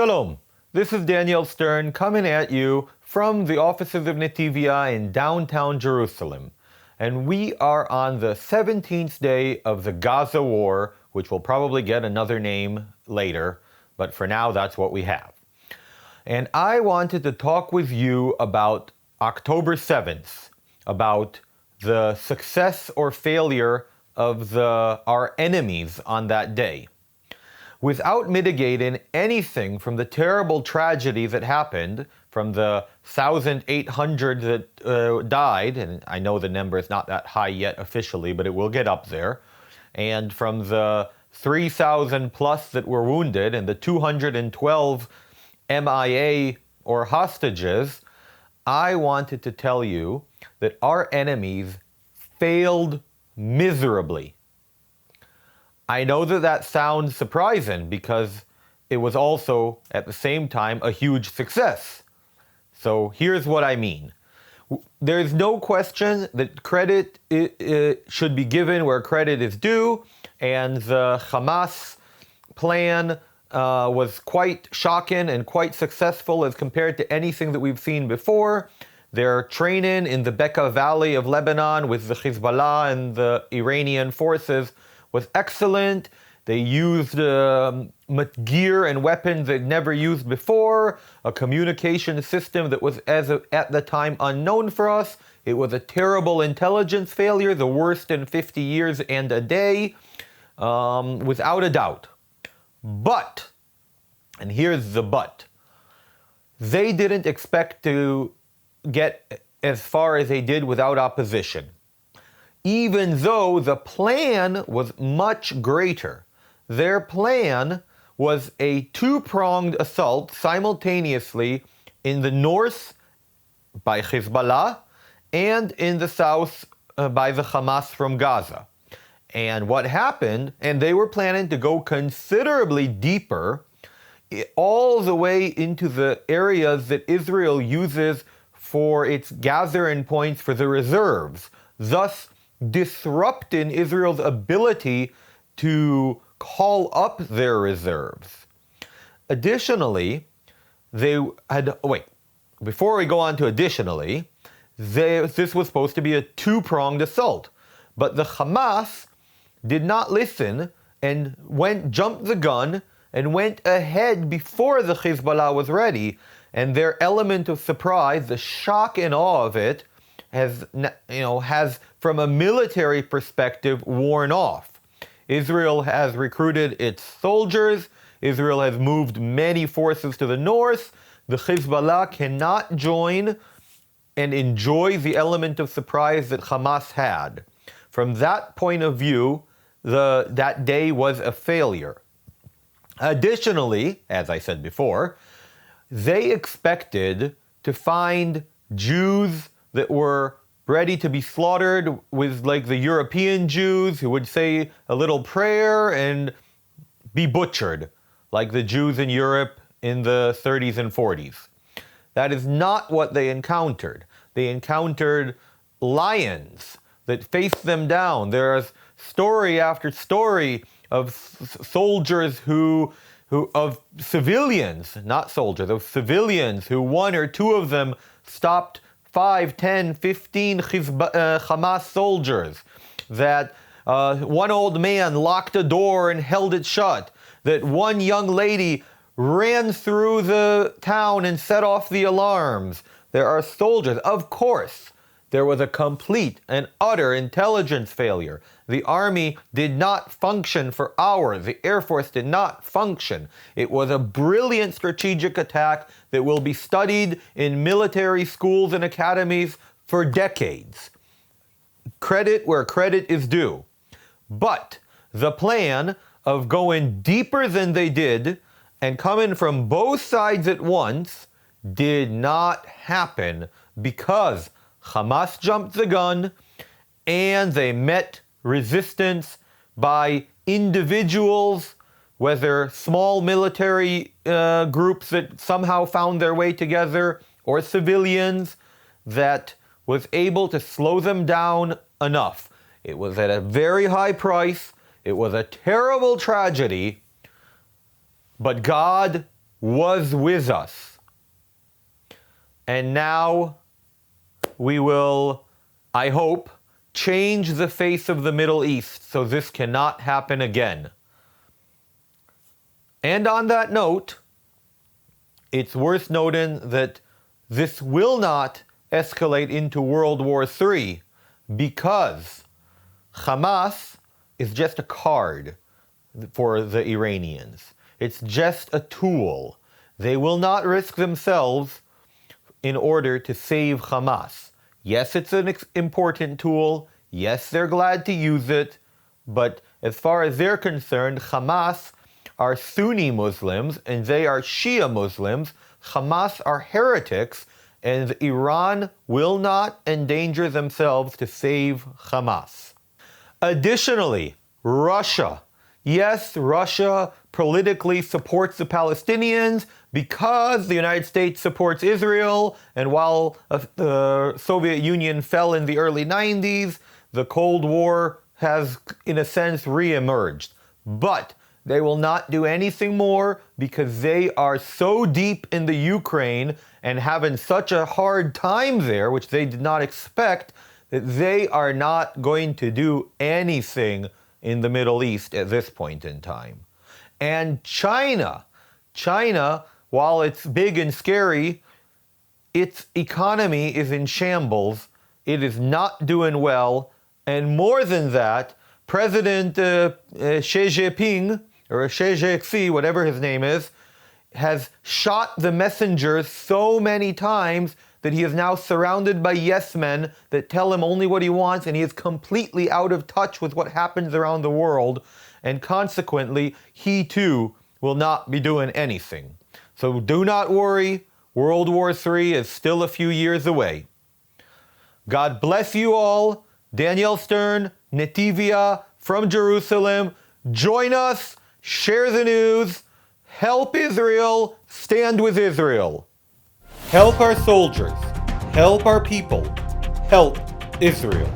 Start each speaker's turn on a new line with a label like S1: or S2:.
S1: Shalom, this is Daniel Stern coming at you from the offices of Netivia in downtown Jerusalem. And we are on the 17th day of the Gaza war, which will probably get another name later, but for now that's what we have. And I wanted to talk with you about October 7th, about the success or failure of our enemies on that day. Without mitigating anything from the terrible tragedy that happened, from the 1,800 that died, and I know the number is not that high yet officially, but it will get up there, and from the 3,000 plus that were wounded, and the 212 MIA or hostages, I wanted to tell you that our enemies failed miserably. I know that sounds surprising because it was also, at the same time, a huge success. So here's what I mean. There's no question that credit should be given where credit is due, and the Hamas plan was quite shocking and quite successful as compared to anything that we've seen before. Their training in the Bekaa Valley of Lebanon with the Hezbollah and the Iranian forces was excellent. They used gear and weapons they'd never used before, a communication system that was, at the time, unknown for us. It was a terrible intelligence failure, the worst in 50 years and a day, without a doubt. But, and here's the but, they didn't expect to get as far as they did without opposition, even though the plan was much greater. Their plan was a two-pronged assault simultaneously in the north by Hezbollah and in the south by the Hamas from Gaza. And what happened, and they were planning to go considerably deeper, all the way into the areas that Israel uses for its gathering points for the reserves, thus disrupting Israel's ability to call up their reserves. Additionally, before we go on to additionally, this was supposed to be a two-pronged assault, but the Hamas did not listen and jumped the gun and went ahead before the Hezbollah was ready, and their element of surprise, the shock and awe of it, has, from a military perspective, worn off. Israel has recruited its soldiers. Israel has moved many forces to the north. The Hezbollah cannot join and enjoy the element of surprise that Hamas had. From that point of view, that day was a failure. Additionally, as I said before, they expected to find Jews that were ready to be slaughtered with like the European Jews who would say a little prayer and be butchered like the Jews in Europe in the 30s and 40s. That is not what they encountered. They encountered lions that faced them down. There's story after story of soldiers of civilians, not soldiers, of civilians who one or two of them stopped 5, 10, 15 Hamas soldiers, that one old man locked a door and held it shut, that one young lady ran through the town and set off the alarms. There are soldiers. Of course, there was a complete and utter intelligence failure. The army did not function for hours. The Air Force did not function. It was a brilliant strategic attack that will be studied in military schools and academies for decades. Credit where credit is due. But the plan of going deeper than they did and coming from both sides at once did not happen because Hamas jumped the gun and they met resistance by individuals, whether small military groups that somehow found their way together or civilians, that was able to slow them down enough. It was at a very high price. It was a terrible tragedy, but God was with us. And now we will, I hope, change the face of the Middle East so this cannot happen again. And on that note, it's worth noting that this will not escalate into World War III because Hamas is just a card for the Iranians. It's just a tool. They will not risk themselves in order to save Hamas. Yes, it's an important tool. Yes, they're glad to use it. But as far as they're concerned, Hamas are Sunni Muslims and they are Shia Muslims. Hamas are heretics, and Iran will not endanger themselves to save Hamas. Additionally, Russia. Yes, Russia politically supports the Palestinians because the United States supports Israel, and while the Soviet Union fell in the early 90s, the Cold War has, in a sense, re-emerged. But they will not do anything more because they are so deep in the Ukraine and having such a hard time there, which they did not expect, that they are not going to do anything in the Middle East at this point in time. And China, while it's big and scary, its economy is in shambles. It is not doing well. And more than that, President Xi Jinping, or Xi Jinping, whatever his name is, has shot the messengers so many times that he is now surrounded by yes men that tell him only what he wants, and he is completely out of touch with what happens around the world, and consequently, he too will not be doing anything. So do not worry, World War III is still a few years away. God bless you all. Daniel Stern, Netivia from Jerusalem. Join us, share the news, help Israel, stand with Israel. Help our soldiers, help our people, help Israel.